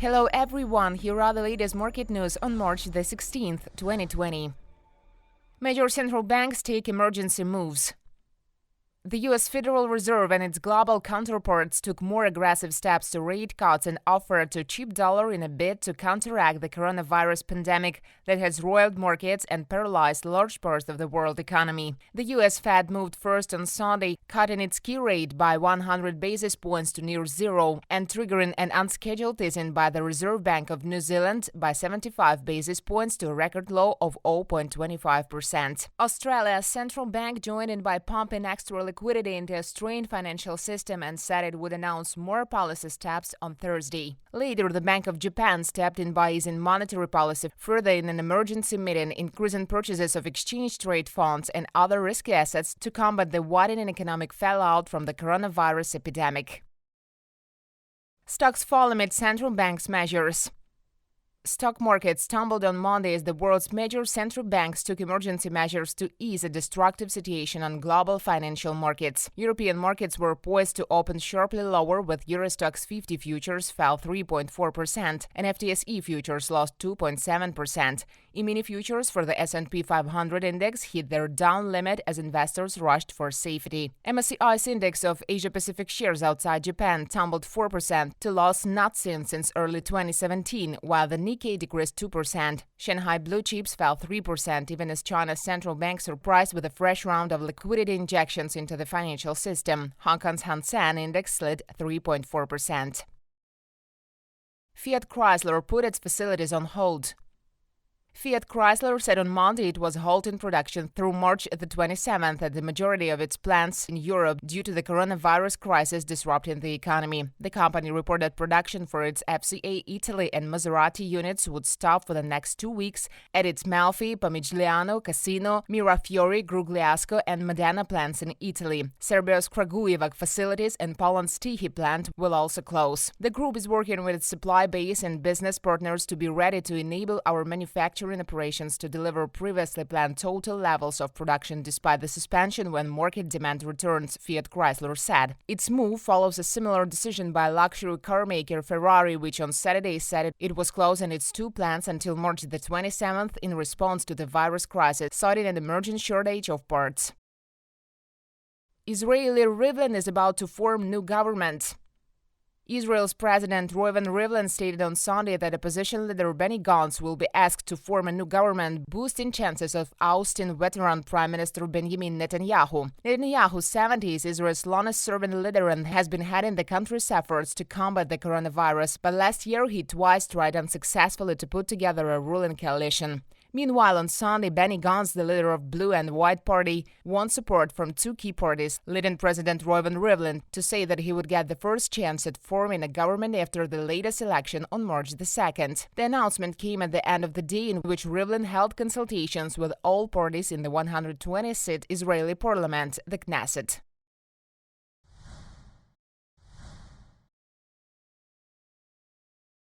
Hello everyone, here are the latest market news on March the 16th, 2020. Major central banks take emergency moves. The U.S. Federal Reserve and its global counterparts took more aggressive steps to rate cuts and offer to cheap dollar in a bid to counteract the coronavirus pandemic that has roiled markets and paralyzed large parts of the world economy. The U.S. Fed moved first on Sunday, cutting its key rate by 100 basis points to near zero and triggering an unscheduled easing by the Reserve Bank of New Zealand by 75 basis points to a record low of 0.25%. Australia's central bank joined in by pumping extra liquidity into a strained financial system and said it would announce more policy steps on Thursday. Later, the Bank of Japan stepped in by easing monetary policy further in an emergency meeting, increasing purchases of exchange-traded funds and other risky assets to combat the widening economic fallout from the coronavirus epidemic. Stocks fall amid central banks' measures. Stock markets tumbled on Monday as the world's major central banks took emergency measures to ease a destructive situation on global financial markets. European markets were poised to open sharply lower, with Euro Stoxx 50 futures fell 3.4% and FTSE futures lost 2.7%. E-mini futures for the S&P 500 index hit their down limit as investors rushed for safety. MSCI's index of Asia-Pacific shares outside Japan tumbled 4% to lows not seen since early 2017, while the Nikkei decreased 2%. Shanghai blue chips fell 3%, even as China's central bank surprised with a fresh round of liquidity injections into the financial system. Hong Kong's Hang Seng index slid 3.4%. Fiat Chrysler put its facilities on hold. Fiat Chrysler said on Monday it was halting production through March the 27th at the majority of its plants in Europe due to the coronavirus crisis disrupting the economy. The company reported production for its FCA Italy and Maserati units would stop for the next 2 weeks at its Malfi, Pomigliano, Cassino, Mirafiori, Grugliasco and Modena plants in Italy. Serbia's Kragujevac facilities and Poland's Tychy plant will also close. The group is working with its supply base and business partners to be ready to enable our manufacturing operations to deliver previously planned total levels of production despite the suspension when market demand returns, Fiat Chrysler said. Its move follows a similar decision by luxury car maker Ferrari, which on Saturday said it was closing its 2 plants until March the 27th in response to the virus crisis, citing an emerging shortage of parts. Israeli Rivlin is about to form new government. Israel's President Reuven Rivlin stated on Sunday that opposition leader Benny Gantz will be asked to form a new government, boosting chances of ousting veteran Prime Minister Benjamin Netanyahu. Netanyahu, 70, is Israel's longest-serving leader and has been heading the country's efforts to combat the coronavirus, but last year he twice tried unsuccessfully to put together a ruling coalition. Meanwhile, on Sunday, Benny Gantz, the leader of Blue and White Party, won support from 2 key parties, leading President Reuven Rivlin to say that he would get the first chance at forming a government after the latest election on March the 2nd. The announcement came at the end of the day in which Rivlin held consultations with all parties in the 120-seat Israeli parliament, the Knesset.